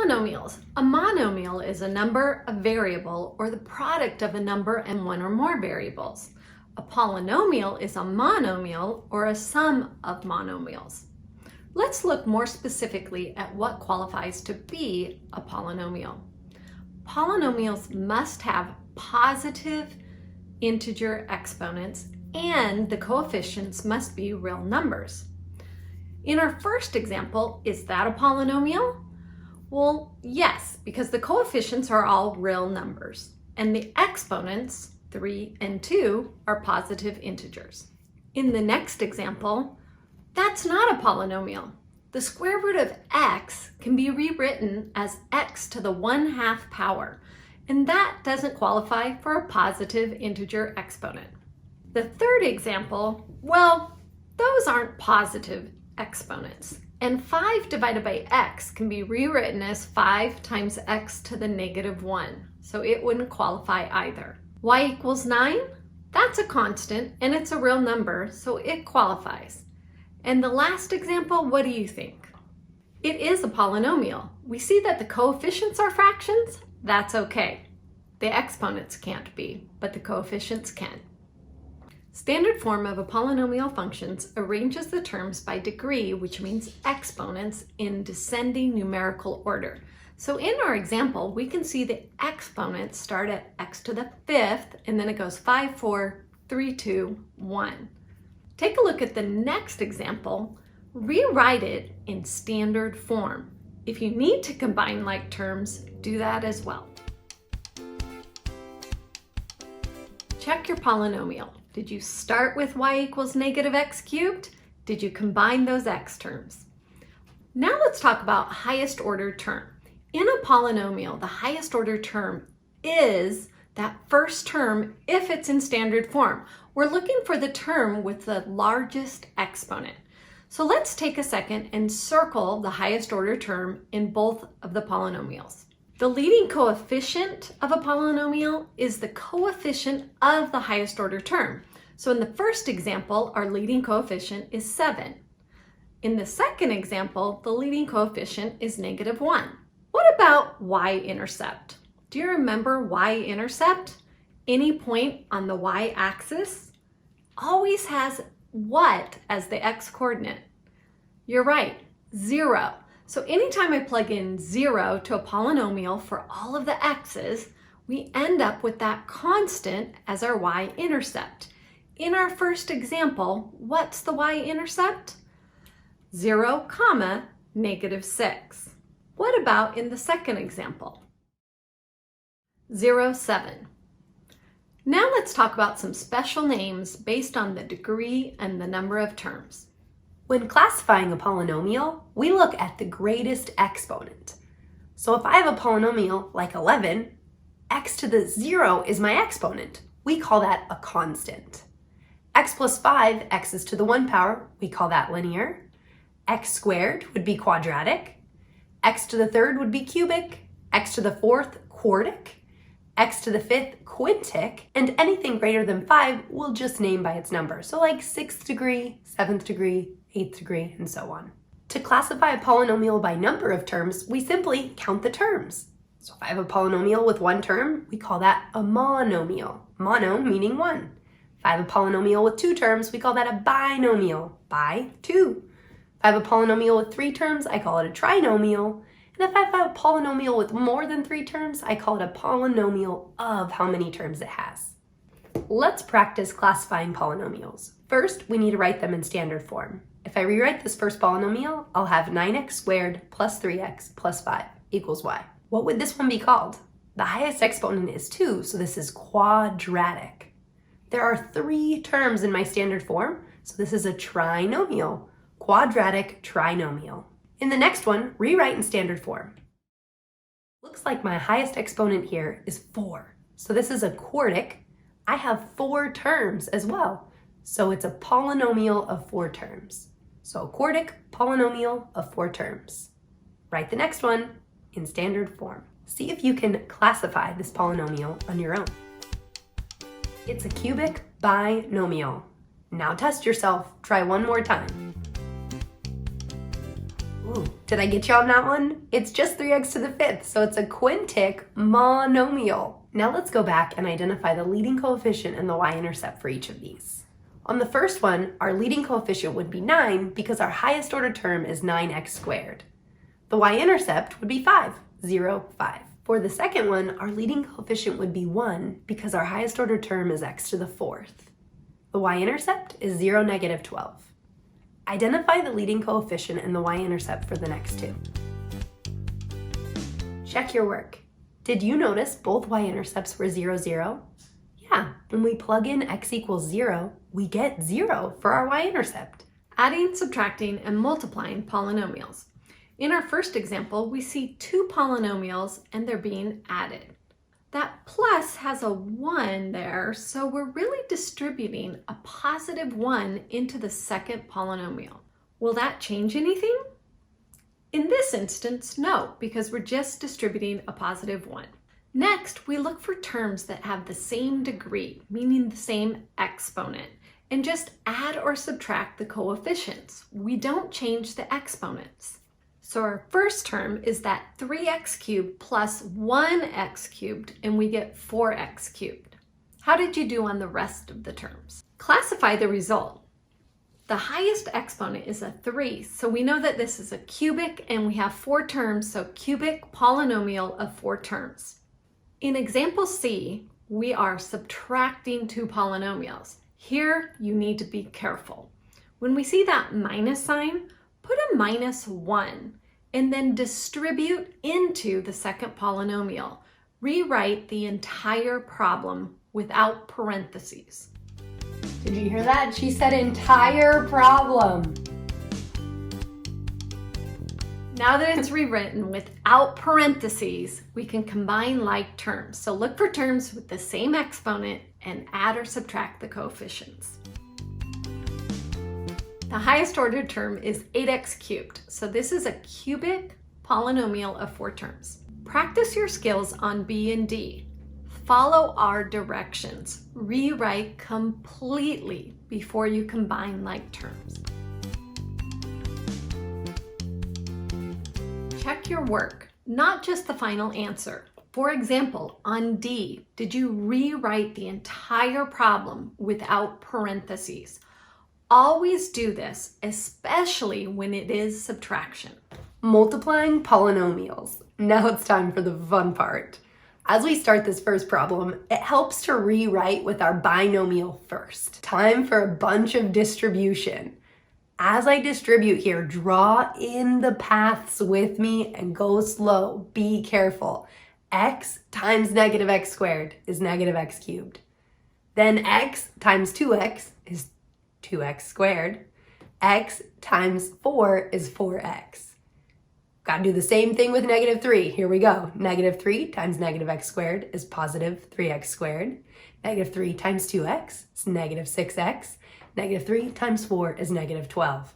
Polynomials. A monomial is a number, a variable, or the product of a number and one or more variables. A polynomial is a monomial or a sum of monomials. Let's look more specifically at what qualifies to be a polynomial. Polynomials must have positive integer exponents and the coefficients must be real numbers. In our first example, is that a polynomial? Well, yes, because the coefficients are all real numbers and the exponents, 3 and 2, are positive integers. In the next example, that's not a polynomial. The square root of x can be rewritten as x to the 1/2 power, and that doesn't qualify for a positive integer exponent. The third example, well, those aren't positive exponents. And 5 divided by x can be rewritten as 5 times x to the -1, so it wouldn't qualify either. Y equals 9, that's a constant and it's a real number, so it qualifies. And the last example, what do you think? It is a polynomial. We see that the coefficients are fractions, that's okay. The exponents can't be, but the coefficients can. Standard form of a polynomial functions arranges the terms by degree, which means exponents, in descending numerical order. So in our example, we can see the exponents start at x to the 5th, and then it goes 5, 4, 3, 2, 1. Take a look at the next example. Rewrite it in standard form. If you need to combine like terms, do that as well. Check your polynomial. Did you start with y equals -x cubed? Did you combine those x terms? Now let's talk about highest order term. In a polynomial, the highest order term is that first term if it's in standard form. We're looking for the term with the largest exponent. So let's take a second and circle the highest order term in both of the polynomials. The leading coefficient of a polynomial is the coefficient of the highest order term. So in the first example, our leading coefficient is 7. In the second example, the leading coefficient is -1. What about y-intercept? Do you remember y-intercept? Any point on the y-axis always has what as the x-coordinate? You're right, 0. So anytime I plug in 0 to a polynomial for all of the x's, we end up with that constant as our y-intercept. In our first example, what's the y-intercept? 0, -6. What about in the second example? 0, 7. Now let's talk about some special names based on the degree and the number of terms. When classifying a polynomial, we look at the greatest exponent. So if I have a polynomial like 11, x to the 0 is my exponent. We call that a constant. X plus 5, x is to the 1 power, we call that linear. X squared would be quadratic. X to the 3rd would be cubic. X to the 4th, quartic. X to the 5th, quintic. And anything greater than 5 we'll just name by its number. So like 6th degree, 7th degree, 8th degree, and so on. To classify a polynomial by number of terms, we simply count the terms. So if I have a polynomial with 1 term, we call that a monomial. Mono meaning 1. If I have a polynomial with 2 terms, we call that a binomial, by 2. If I have a polynomial with 3 terms, I call it a trinomial. And if I have a polynomial with more than 3 terms, I call it a polynomial of how many terms it has. Let's practice classifying polynomials. First, we need to write them in standard form. If I rewrite this first polynomial, I'll have 9x squared plus 3x plus 5 equals y. What would this one be called? The highest exponent is 2, so this is quadratic. There are 3 terms in my standard form, so this is a trinomial, quadratic trinomial. In the next one, rewrite in standard form. Looks like my highest exponent here is 4, so this is a quartic. I have 4 terms as well, so it's a polynomial of 4 terms. So a quartic polynomial of 4 terms. Write the next one in standard form. See if you can classify this polynomial on your own. It's a cubic binomial. Now test yourself. Try one more time. Ooh, Did I get you on that one? It's just 3x to the 5th, so it's a quintic monomial. Now let's go back and identify the leading coefficient and the y-intercept for each of these. On the first one, our leading coefficient would be 9 because our highest order term is 9x squared. The y-intercept would be 5, 0, 5. For the second one, our leading coefficient would be 1 because our highest order term is x to the 4th. The y-intercept is 0, negative 12. Identify the leading coefficient and the y-intercept for the next two. Check your work. Did you notice both y-intercepts were 0, 0? Yeah, when we plug in x equals 0, we get 0 for our y-intercept. Adding, subtracting, and multiplying polynomials. In our first example, we see two polynomials and they're being added. That plus has a 1 there, so we're really distributing a positive 1 into the second polynomial. Will that change anything? In this instance, no, because we're just distributing a positive 1. Next, we look for terms that have the same degree, meaning the same exponent, and just add or subtract the coefficients. We don't change the exponents. So our first term is that 3x cubed plus 1x cubed, and we get 4x cubed. How did you do on the rest of the terms? Classify the result. The highest exponent is a 3, so we know that this is a cubic and we have 4 terms, so cubic polynomial of 4 terms. In example C, we are subtracting two polynomials. Here, you need to be careful. When we see that minus sign, put a minus 1 and then distribute into the second polynomial. Rewrite the entire problem without parentheses. Did you hear that? She said entire problem. Now that it's rewritten without parentheses, we can combine like terms. So look for terms with the same exponent and add or subtract the coefficients. The highest ordered term is 8x cubed, so this is a cubic polynomial of 4 terms. Practice your skills on B and D. Follow our directions. Rewrite completely before you combine like terms. Check your work, not just the final answer. For example, on D, did you rewrite the entire problem without parentheses? Always do this, especially when it is subtraction. Multiplying polynomials. Now it's time for the fun part. As we start this first problem, it helps to rewrite with our binomial first. Time for a bunch of distribution. As I distribute here, draw in the paths with me and go slow. Be careful. X times negative x squared is negative x cubed. Then x times 2x is 2x squared. X times 4 is 4x. Got to do the same thing with negative 3. Here we go. Negative 3 times negative x squared is positive 3x squared. Negative 3 times 2x is negative 6x. Negative 3 times 4 is negative 12.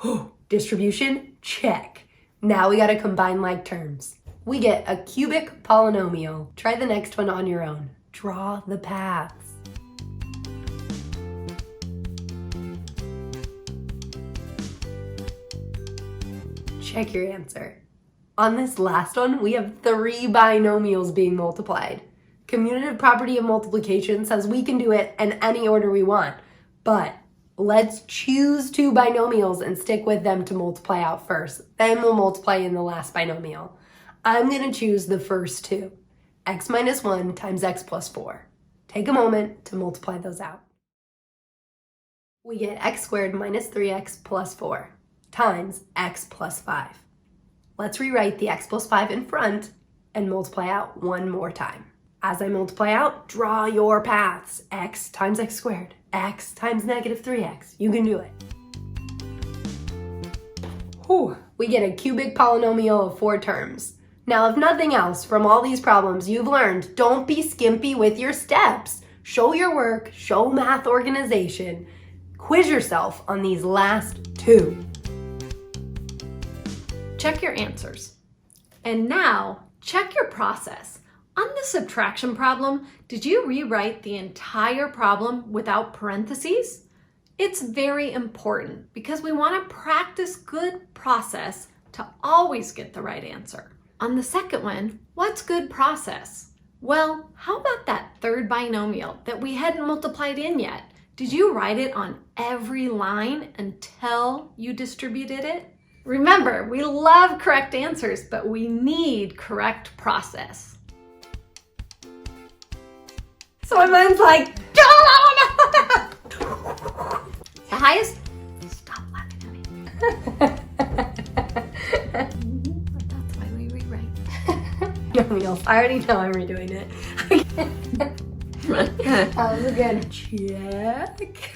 Whew. Distribution, check. Now we got to combine like terms. We get a cubic polynomial. Try the next one on your own. Draw the paths. Check your answer. On this last one, we have 3 binomials being multiplied. Commutative property of multiplication says we can do it in any order we want, but let's choose 2 binomials and stick with them to multiply out first. Then we'll multiply in the last binomial. I'm going to choose the first 2, x minus 1 times x plus 4. Take a moment to multiply those out. We get x squared minus 3x plus 4 times x plus 5. Let's rewrite the x plus 5 in front and multiply out one more time. As I multiply out, draw your paths. X times x squared, x times negative 3x. You can do it. Whew. We get a cubic polynomial of 4 terms. Now, if nothing else from all these problems you've learned, don't be skimpy with your steps. Show your work, show math organization. Quiz yourself on these last 2. Check your answers. And now, check your process. On the subtraction problem, did you rewrite the entire problem without parentheses? It's very important because we want to practice good process to always get the right answer. On the second one, what's good process? Well, how about that third binomial that we hadn't multiplied in yet? Did you write it on every line until you distributed it? Remember, we love correct answers, but we need correct process. So my mind's like, The highest? Stop laughing at me. That's why we rewrite. Binomials. I already know I'm redoing it. That was a good check.